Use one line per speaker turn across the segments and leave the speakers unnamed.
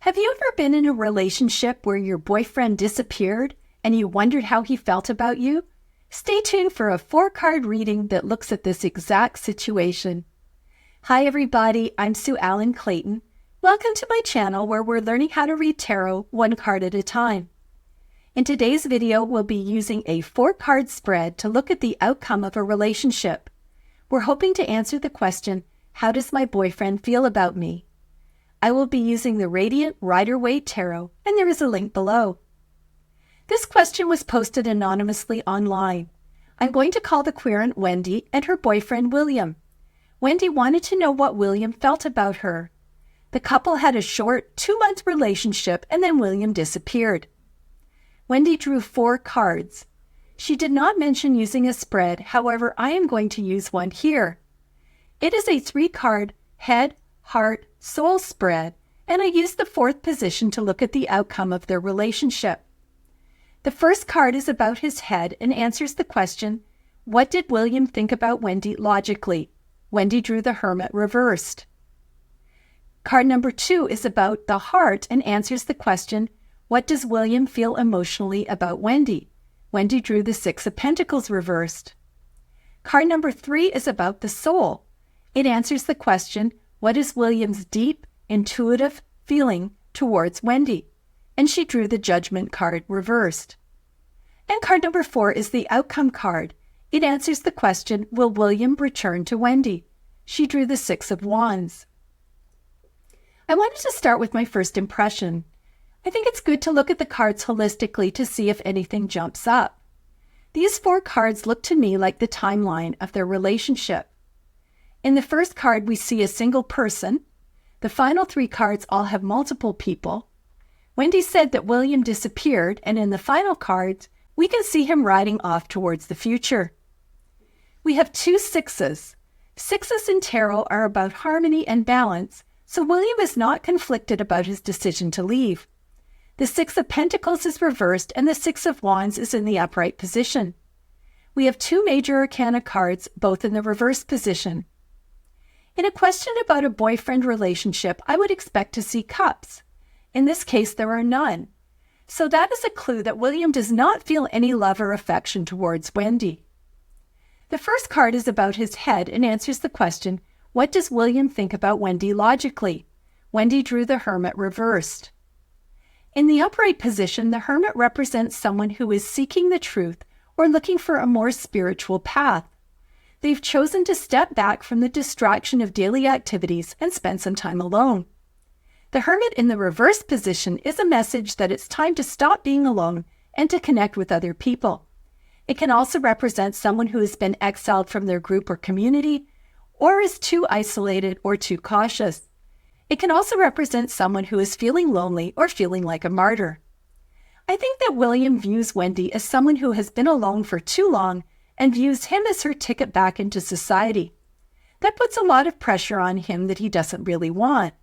Have you ever been in a relationship where your boyfriend disappeared and you wondered how he felt about you? Stay tuned for a 4-card reading that looks at this exact situation. Hi everybody, I'm Sue Ellen Clayton. Welcome to my channel where we're learning how to read tarot 1 card at a time. In today's video, we'll be using a 4-card spread to look at the outcome of a relationship. We're hoping to answer the question, how does my boyfriend feel about me? I will be using the Radiant Rider-Waite Tarot, and there is a link below. This question was posted anonymously online. I'm going to call the querent Wendy and her boyfriend William. Wendy wanted to know what William felt about her. The couple had a short 2-month relationship and then William disappeared. Wendy drew 4 cards. She did not mention using a spread, however, I am going to use one here. It is a 3-card head, heart, soul spread, and I used the 4th position to look at the outcome of their relationship. The first card is about his head and answers the question, what did William think about Wendy logically? Wendy drew the Hermit reversed. Card number 2 is about the heart and answers the question, what does William feel emotionally about Wendy? Wendy drew the 6 of Pentacles reversed. Card number 3 is about the soul. It answers the question, what is William's deep, intuitive feeling towards Wendy? And she drew the Judgment card reversed. And card number 4 is the outcome card. It answers the question, will William return to Wendy? She drew the 6 of Wands. I wanted to start with my first impression. I think it's good to look at the cards holistically to see if anything jumps up. These 4 cards look to me like the timeline of their relationship. In the first card, we see a single person. The final 3 cards all have multiple people. Wendy said that William disappeared, and in the final cards, we can see him riding off towards the future. We have 2 sixes. Sixes in tarot are about harmony and balance, so William is not conflicted about his decision to leave. The 6 of Pentacles is reversed, and the 6 of Wands is in the upright position. We have 2 major arcana cards, both in the reverse position. In a question about a boyfriend relationship, I would expect to see cups. In this case, there are none. So that is a clue that William does not feel any love or affection towards Wendy. The first card is about his head and answers the question, what does William think about Wendy logically? Wendy drew the Hermit reversed. In the upright position, the Hermit represents someone who is seeking the truth or looking for a more spiritual path. They've chosen to step back from the distraction of daily activities and spend some time alone. The Hermit in the reverse position is a message that it's time to stop being alone and to connect with other people. It can also represent someone who has been exiled from their group or community, or is too isolated or too cautious. It can also represent someone who is feeling lonely or feeling like a martyr. I think that William views Wendy as someone who has been alone for too long and views him as her ticket back into society. That puts a lot of pressure on him that he doesn't really want.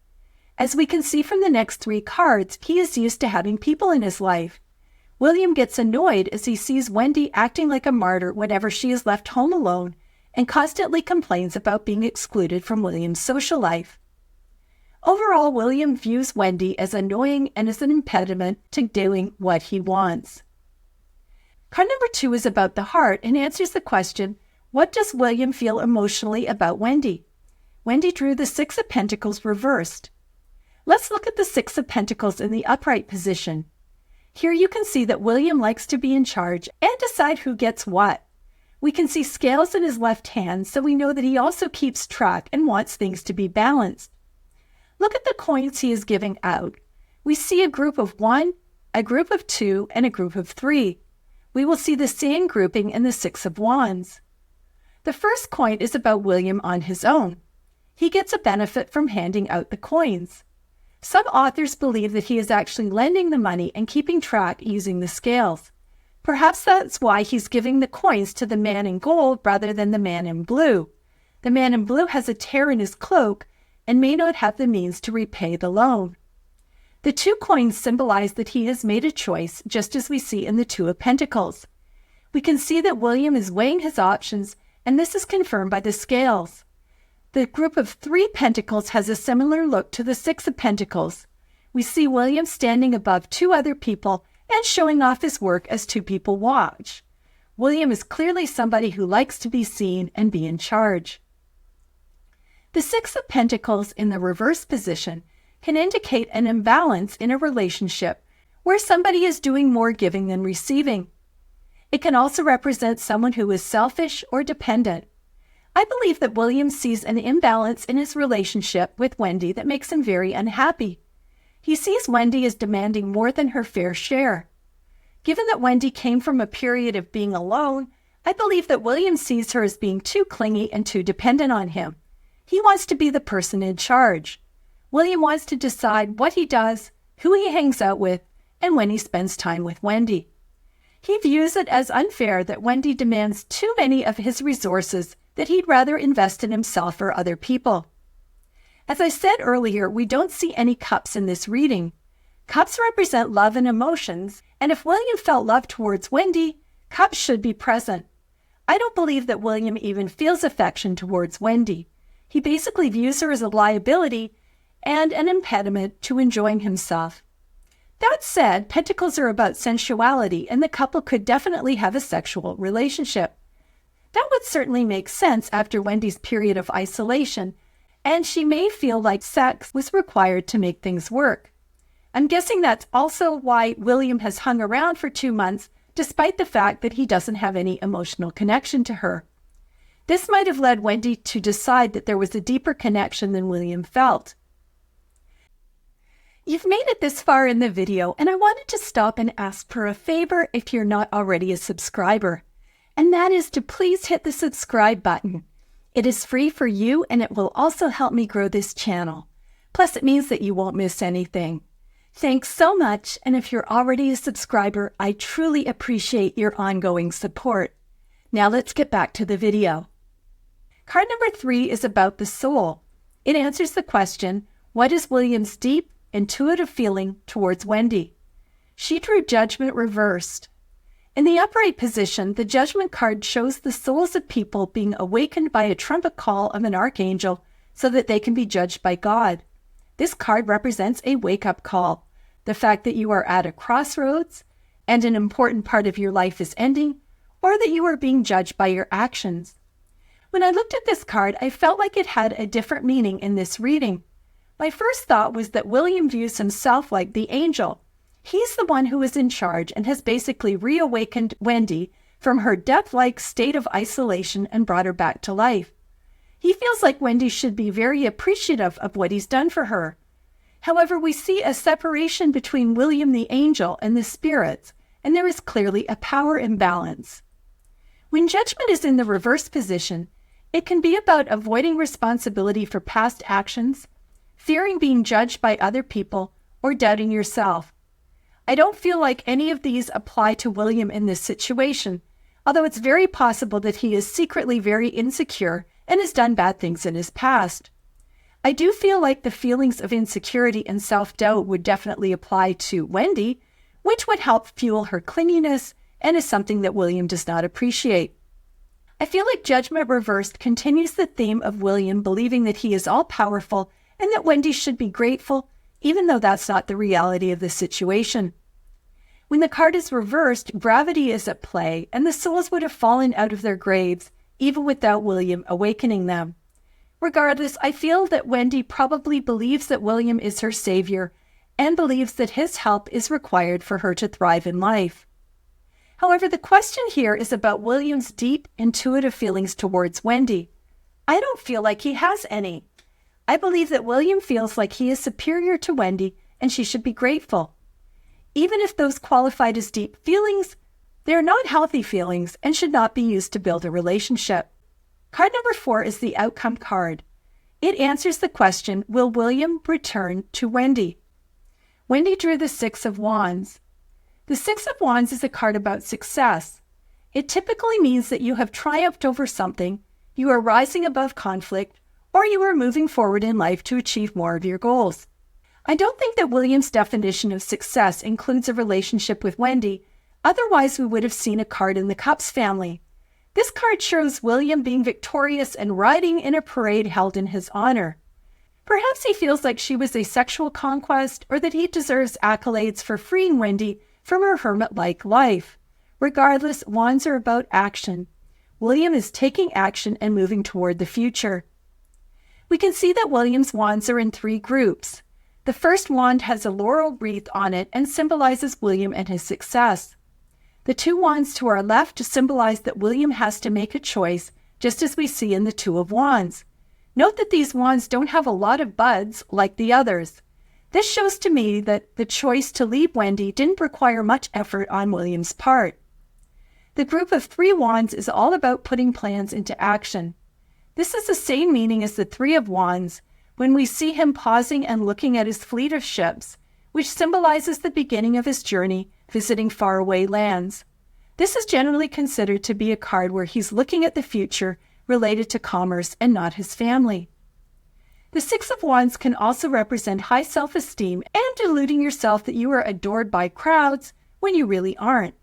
As we can see from the next 3 cards, he is used to having people in his life. William gets annoyed as he sees Wendy acting like a martyr whenever she is left home alone and constantly complains about being excluded from William's social life. Overall, William views Wendy as annoying and as an impediment to doing what he wants. Card number 2 is about the heart and answers the question, what does William feel emotionally about Wendy? Wendy drew the 6 of Pentacles reversed. Let's look at the 6 of Pentacles in the upright position. Here you can see that William likes to be in charge and decide who gets what. We can see scales in his left hand, so we know that he also keeps track and wants things to be balanced. Look at the coins he is giving out. We see a group of 1, a group of 2, and a group of 3. We will see the same grouping in the 6 of Wands. The first coin is about William on his own. He gets a benefit from handing out the coins. Some authors believe that he is actually lending the money and keeping track using the scales. Perhaps that's why he's giving the coins to the man in gold rather than the man in blue. The man in blue has a tear in his cloak and may not have the means to repay the loan. The 2 coins symbolize that he has made a choice, just as we see in the 2 of Pentacles. We can see that William is weighing his options, and this is confirmed by the scales. The group of 3 pentacles has a similar look to the 6 of Pentacles. We see William standing above two other people and showing off his work as two people watch. William is clearly somebody who likes to be seen and be in charge. The Six of Pentacles in the reverse position can indicate an imbalance in a relationship where somebody is doing more giving than receiving. It can also represent someone who is selfish or dependent. I believe that William sees an imbalance in his relationship with Wendy that makes him very unhappy. He sees Wendy as demanding more than her fair share. Given that Wendy came from a period of being alone, I believe that William sees her as being too clingy and too dependent on him. He wants to be the person in charge. William wants to decide what he does, who he hangs out with, and when he spends time with Wendy. He views it as unfair that Wendy demands too many of his resources that he'd rather invest in himself or other people. As I said earlier, we don't see any cups in this reading. Cups represent love and emotions, and if William felt love towards Wendy, cups should be present. I don't believe that William even feels affection towards Wendy. He basically views her as a liability and an impediment to enjoying himself. That said, Pentacles are about sensuality, and the couple could definitely have a sexual relationship. That would certainly make sense after Wendy's period of isolation, and she may feel like sex was required to make things work. I'm guessing that's also why William has hung around for 2 months, despite the fact that he doesn't have any emotional connection to her. This might have led Wendy to decide that there was a deeper connection than William felt. You've made it this far in the video, and I wanted to stop and ask for a favor if you're not already a subscriber, and that is to please hit the subscribe button. It is free for you, and it will also help me grow this channel. Plus, it means that you won't miss anything. Thanks so much, and if you're already a subscriber, I truly appreciate your ongoing support. Now let's get back to the video. Card number 3 is about the soul. It answers the question, what is William's deep, intuitive feeling towards Wendy? She drew Judgment reversed. In the upright position, the Judgment card shows the souls of people being awakened by a trumpet call of an archangel so that they can be judged by God. This card represents a wake-up call, the fact that you are at a crossroads and an important part of your life is ending, or that you are being judged by your actions. When I looked at this card, I felt like it had a different meaning in this reading. My first thought was that William views himself like the angel. He's the one who is in charge and has basically reawakened Wendy from her death-like state of isolation and brought her back to life. He feels like Wendy should be very appreciative of what he's done for her. However, we see a separation between William the angel and the spirits, and there is clearly a power imbalance. When Judgment is in the reverse position, it can be about avoiding responsibility for past actions, fearing being judged by other people, or doubting yourself. I don't feel like any of these apply to William in this situation, although it's very possible that he is secretly very insecure and has done bad things in his past. I do feel like the feelings of insecurity and self-doubt would definitely apply to Wendy, which would help fuel her clinginess and is something that William does not appreciate. I feel like Judgment reversed continues the theme of William believing that he is all-powerful and that Wendy should be grateful, even though that's not the reality of the situation. When the card is reversed, gravity is at play, and the souls would have fallen out of their graves, even without William awakening them. Regardless, I feel that Wendy probably believes that William is her savior and believes that his help is required for her to thrive in life. However, the question here is about William's deep, intuitive feelings towards Wendy. I don't feel like he has any. I believe that William feels like he is superior to Wendy and she should be grateful. Even if those qualified as deep feelings, they are not healthy feelings and should not be used to build a relationship. Card number 4 is the outcome card. It answers the question, will William return to Wendy? Wendy drew the Six of Wands. The Six of Wands is a card about success. It typically means that you have triumphed over something, you are rising above conflict, or you are moving forward in life to achieve more of your goals. I don't think that William's definition of success includes a relationship with Wendy, otherwise we would have seen a card in the Cups family. This card shows William being victorious and riding in a parade held in his honor. Perhaps he feels like she was a sexual conquest or that he deserves accolades for freeing Wendy from her hermit-like life. Regardless, wands are about action. William is taking action and moving toward the future. We can see that William's wands are in 3 groups. The first wand has a laurel wreath on it and symbolizes William and his success. The 2 wands to our left symbolize that William has to make a choice, just as we see in the 2 of wands. Note that these wands don't have a lot of buds like the others. This shows to me that the choice to leave Wendy didn't require much effort on William's part. The group of 3 wands is all about putting plans into action. This is the same meaning as the 3 of wands when we see him pausing and looking at his fleet of ships, which symbolizes the beginning of his journey visiting faraway lands. This is generally considered to be a card where he's looking at the future related to commerce and not his family. The 6 of wands can also represent high self-esteem and deluding yourself that you are adored by crowds when you really aren't.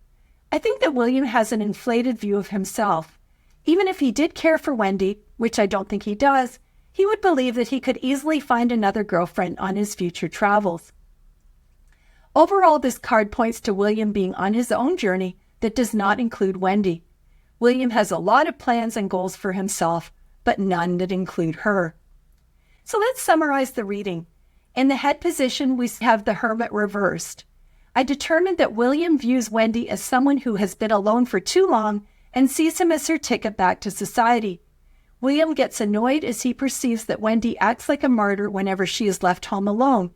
I think that William has an inflated view of himself. Even if he did care for Wendy, which I don't think he does, he would believe that he could easily find another girlfriend on his future travels. Overall, this card points to William being on his own journey that does not include Wendy. William has a lot of plans and goals for himself, but none that include her. So let's summarize the reading. In the head position, we have the Hermit reversed. I determined that William views Wendy as someone who has been alone for too long and sees him as her ticket back to society. William gets annoyed as he perceives that Wendy acts like a martyr whenever she is left home alone.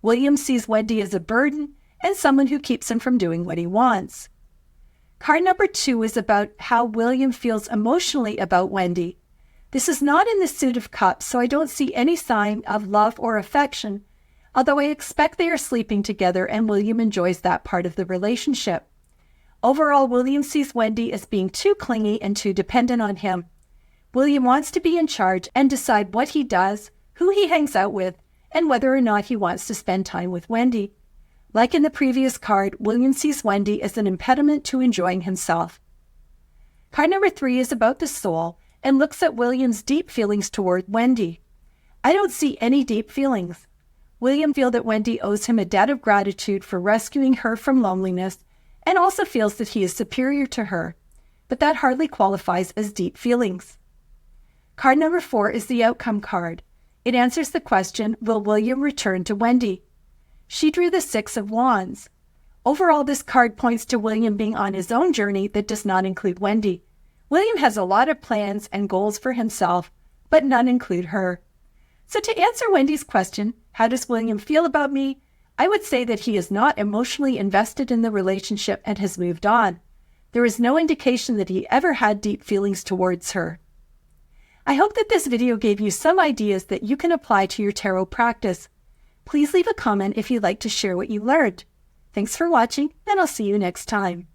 William sees Wendy as a burden and someone who keeps him from doing what he wants. Card number 2 is about how William feels emotionally about Wendy. This is not in the Suit of Cups, so I don't see any sign of love or affection, although I expect they are sleeping together and William enjoys that part of the relationship. Overall, William sees Wendy as being too clingy and too dependent on him. William wants to be in charge and decide what he does, who he hangs out with, and whether or not he wants to spend time with Wendy. Like in the previous card, William sees Wendy as an impediment to enjoying himself. Card number 3 is about the soul and looks at William's deep feelings toward Wendy. I don't see any deep feelings. William feels that Wendy owes him a debt of gratitude for rescuing her from loneliness and also feels that he is superior to her, but that hardly qualifies as deep feelings. Card number 4 is the outcome card. It answers the question, will William return to Wendy? She drew the 6 of wands. Overall, this card points to William being on his own journey that does not include Wendy. William has a lot of plans and goals for himself, but none include her. So to answer Wendy's question, how does William feel about me? I would say that he is not emotionally invested in the relationship and has moved on. There is no indication that he ever had deep feelings towards her. I hope that this video gave you some ideas that you can apply to your tarot practice. Please leave a comment if you'd like to share what you learned. Thanks for watching, and I'll see you next time.